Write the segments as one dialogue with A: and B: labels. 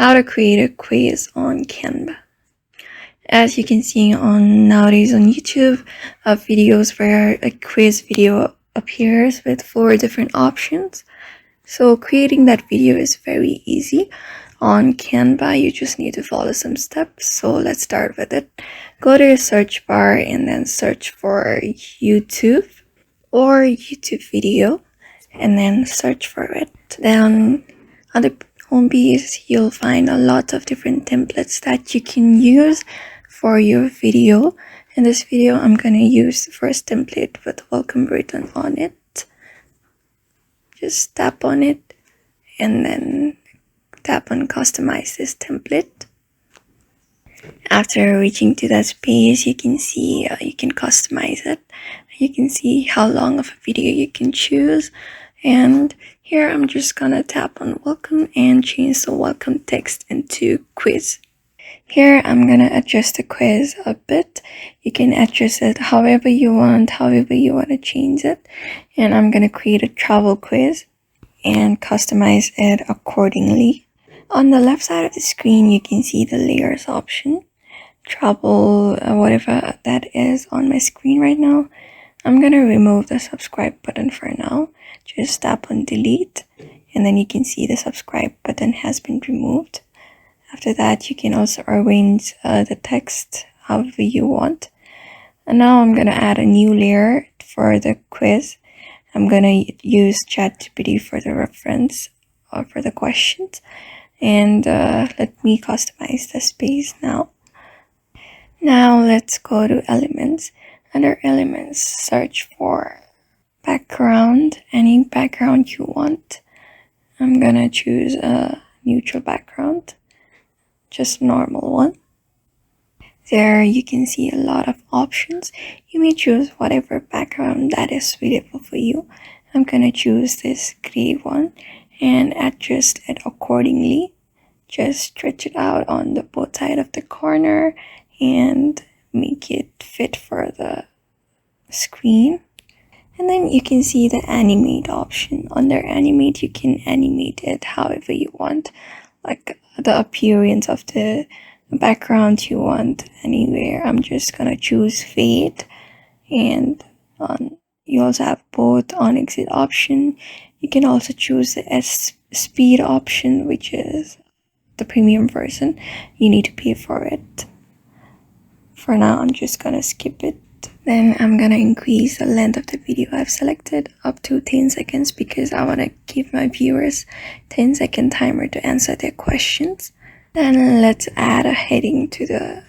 A: how to create a quiz on Canva. As you can see nowadays on YouTube, videos where a quiz video appears with 4 different options. So creating that video is very easy. On Canva, you just need to follow some steps. So let's start with it. Go to your search bar and then search for YouTube or YouTube video and then search for it. Then on the home page, you'll find a lot of different templates that you can use for your video. In this video, I'm going to use the first template with welcome written on it. Just tap on it and then tap on customize this template. After reaching to that space, you can see you can customize it. You can see how long of a video you can choose. And here I'm just gonna tap on welcome and change the welcome text into quiz. Here I'm gonna adjust the quiz a bit. You can adjust it however you want to change it. And I'm gonna create a travel quiz and customize it accordingly. On the left side of the screen, you can see the layers option. Travel, whatever that is on my screen right now. I'm gonna remove the subscribe button for now. Just tap on delete and then you can see the subscribe button has been removed. After that, you can also arrange the text however you want. And now I'm gonna add a new layer for the quiz. I'm gonna use ChatGPT for the reference or for the questions. And let me customize the space now. Now let's go to elements. Under elements, search for background, any background you want. I'm gonna choose a neutral background, just normal one. There you can see a lot of options. You may choose whatever background that is suitable for you. I'm gonna choose this gray one and adjust it accordingly. Just stretch it out on the both side of the corner and make it fit for the screen. And then you can see the animate option. Under animate, you can animate it however you want, like the appearance of the background you want anywhere. I'm just gonna choose fade, and you also have both on exit option. You can also choose the speed option, which is the premium version. You need to pay for it. For now, I'm just gonna skip it. Then I'm gonna increase the length of the video I've selected up to 10 seconds because I want to give my viewers 10-second timer to answer their questions. Then let's add a heading to the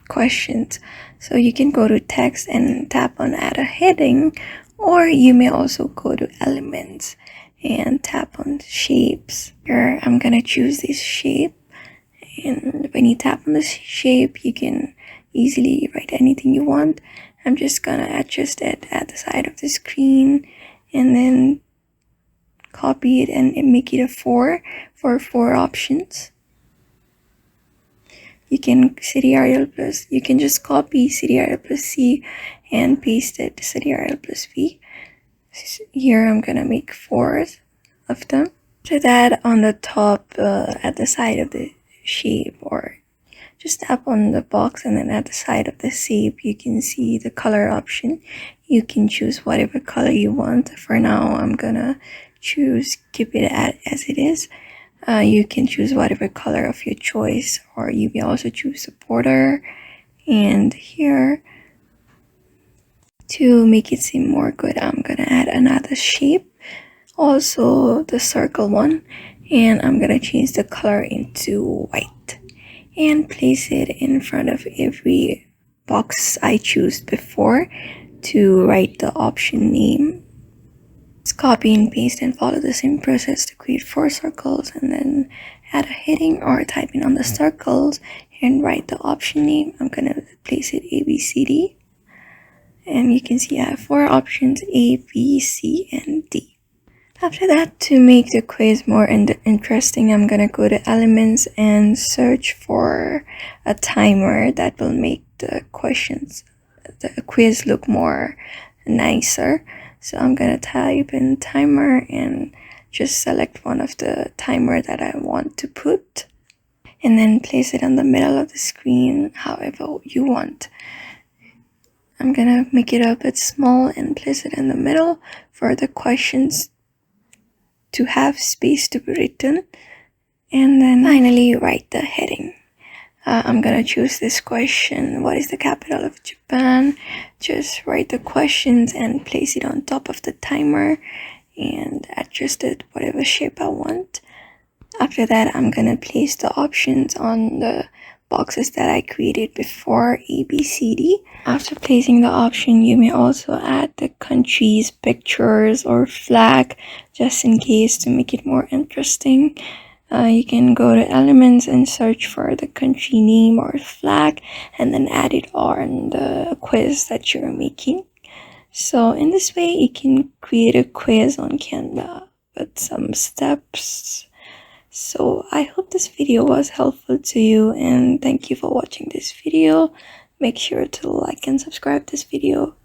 A: questions. So you can go to text and tap on add a heading, or you may also go to elements and tap on shapes. Here I'm gonna choose this shape, and when you tap on this shape, you can easily write anything you want. I'm just gonna adjust it at the side of the screen and then copy it and make it a 4 for 4 options. You can you can just copy Ctrl+C and paste it Ctrl+V. Here I'm gonna make 4 of them. So that on the top at the side of the shape, or just tap on the box and then at the side of the shape you can see the color option. You can choose whatever color you want. For now I'm gonna keep it as it is. You can choose whatever color of your choice, or you may also choose a border. And here, to make it seem more good, I'm gonna add another shape, also the circle one, and I'm gonna change the color into white and place it in front of every box I chose before to write the option name. Just copy and paste and follow the same process to create 4 circles, and then add a heading or type in on the circles and write the option name. I'm gonna place it A, B, C, D, and you can see I have 4 options: A, B, C, and D. After that, to make the quiz more interesting, I'm gonna go to elements and search for a timer that will make the quiz look more nicer. So I'm gonna type in timer and just select one of the timer that I want to put. and then place it on the middle of the screen however you want. I'm gonna make it a bit small and place it in the middle for the questions to have space to be written, and then finally write the heading. I'm gonna choose this question: what is the capital of Japan? Just write the questions and place it on top of the timer and adjust it whatever shape I want. After that, I'm gonna place the options on the boxes that I created before, A, B, C, D. After placing the option, you may also add the country's pictures or flag just in case to make it more interesting. You can go to elements and search for the country name or flag and then add it on the quiz that you're making. So in this way, you can create a quiz on Canva with some steps. So I hope this video was helpful to you, and thank you for watching this video. Make sure to like and subscribe this video.